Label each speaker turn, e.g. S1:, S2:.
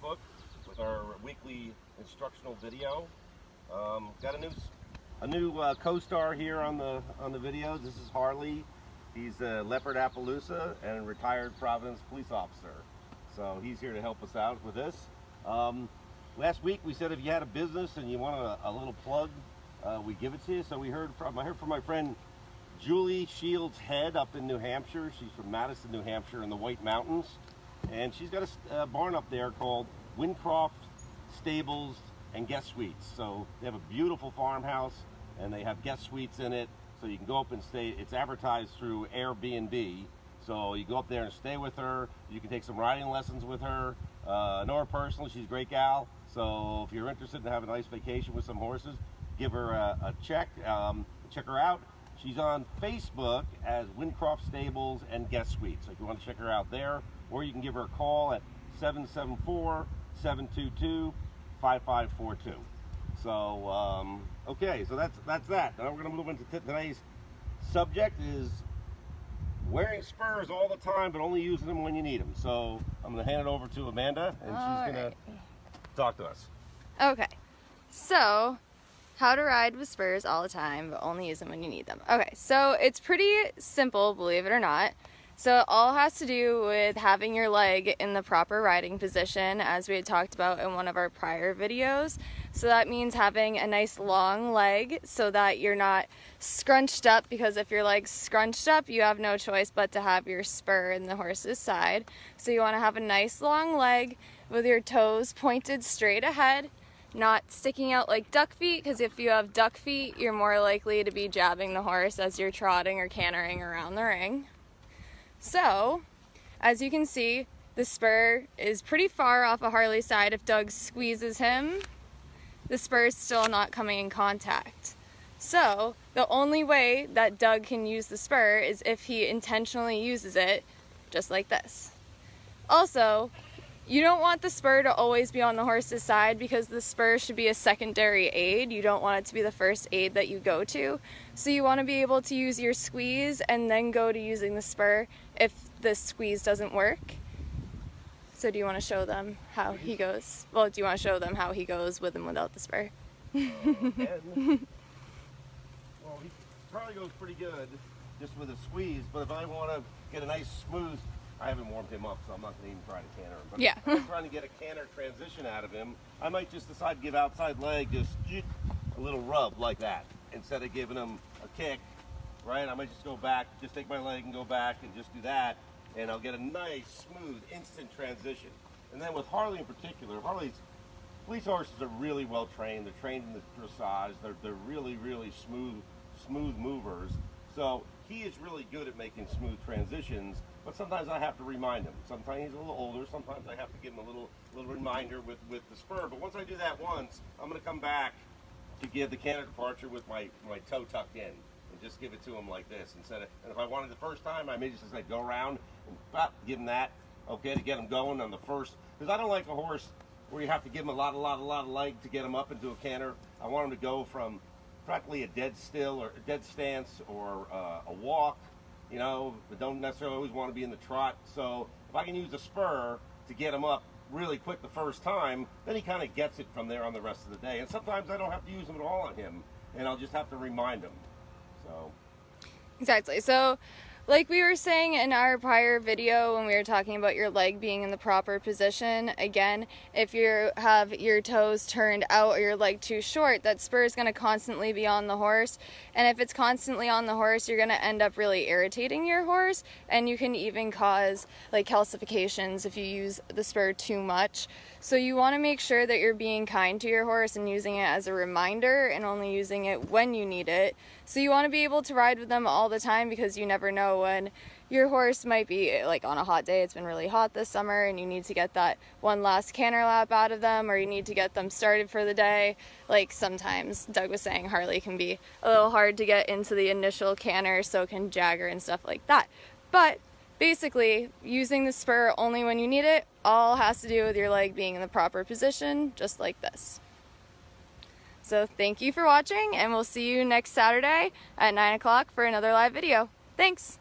S1: Facebook with our weekly instructional video. Got a new co-star here on the video. This is Harley. He's a Leopard Appaloosa and retired Providence police officer. So he's here to help us out with this. Last week we said if you had a business and you want a little plug, we give it to you. So I heard from my friend Julie Shields Head up in New Hampshire. She's from Madison, New Hampshire in the White Mountains. And she's got a barn up there called Wincroft Stables and Guest Suites. So they have a beautiful farmhouse and they have guest suites in it. So you can go up and stay. It's advertised through Airbnb. So you go up there and stay with her. You can take some riding lessons with her. I know her personally, she's a great gal. So if you're interested in having a nice vacation with some horses, give her a check. Check her out. She's on Facebook as Wincroft Stables and Guest Suites. So if you want to check her out there, or you can give her a call at 774-722-5542. So, okay, so that's that. Now we're going to move into today's subject is wearing spurs all the time, but only using them when you need them. So I'm going to hand it over to Amanda, and she's going to talk to us.
S2: Okay, so how to ride with spurs all the time, but only use them when you need them. Okay, so it's pretty simple, believe it or not. So it all has to do with having your leg in the proper riding position, as we had talked about in one of our prior videos. So that means having a nice long leg so that you're not scrunched up, because if your leg's scrunched up, you have no choice but to have your spur in the horse's side. So you want to have a nice long leg with your toes pointed straight ahead, not sticking out like duck feet, because if you have duck feet, you're more likely to be jabbing the horse as you're trotting or cantering around the ring. So, as you can see, the spur is pretty far off of Harley's side. If Doug squeezes him, the spur is still not coming in contact. So, the only way that Doug can use the spur is if he intentionally uses it, just like this. Also, you don't want the spur to always be on the horse's side, because the spur should be a secondary aid. You don't want it to be the first aid that you go to. So you want to be able to use your squeeze and then go to using the spur if the squeeze doesn't work. So do you want to show them how he goes? Well, do you want to show them how he goes with and without the spur?
S1: Well, he probably goes pretty good just with a squeeze, but if I want to get a nice smooth, I haven't warmed him up, so I'm not going to even try to canter him. But
S2: yeah.
S1: if I'm trying to get a canter transition out of him, I might just decide to give outside leg just a little rub like that. Instead of giving him a kick, right? I might just go back, just take my leg and go back and just do that, and I'll get a nice, smooth, instant transition. And then with Harley in particular, police horses are really well trained. They're trained in the dressage. They're really, really smooth movers. So he is really good at making smooth transitions, but sometimes I have to remind him. Sometimes he's a little older. Sometimes I have to give him a little reminder with the spur. But once I do that once, I'm going to come back to give the canter departure with my toe tucked in and just give it to him like this instead of. And if I wanted the first time, I may just say go around and give him that, okay, to get him going on the first. Because I don't like a horse where you have to give him a lot of leg to get him up into a canter. I want him to go from practically a dead still or a dead stance or a walk, you know, but don't necessarily always want to be in the trot. So if I can use a spur to get him up really quick the first time, then he kind of gets it from there on the rest of the day. And sometimes I don't have to use them at all on him, and I'll just have to remind him. So
S2: exactly. So like we were saying in our prior video when we were talking about your leg being in the proper position, again, if you have your toes turned out or your leg too short, that spur is going to constantly be on the horse. And if it's constantly on the horse, you're going to end up really irritating your horse, and you can even cause like calcifications if you use the spur too much. So you want to make sure that you're being kind to your horse and using it as a reminder and only using it when you need it. So you want to be able to ride with them all the time, because you never know when your horse might be like on a hot day. It's been really hot this summer and you need to get that one last canter lap out of them, or you need to get them started for the day. Like sometimes Doug was saying Harley can be a little hard to get into the initial canter, so can Jagger and stuff like that. But basically, using the spur only when you need it all has to do with your leg being in the proper position, just like this. So thank you for watching, and we'll see you next Saturday at 9 o'clock for another live video. Thanks!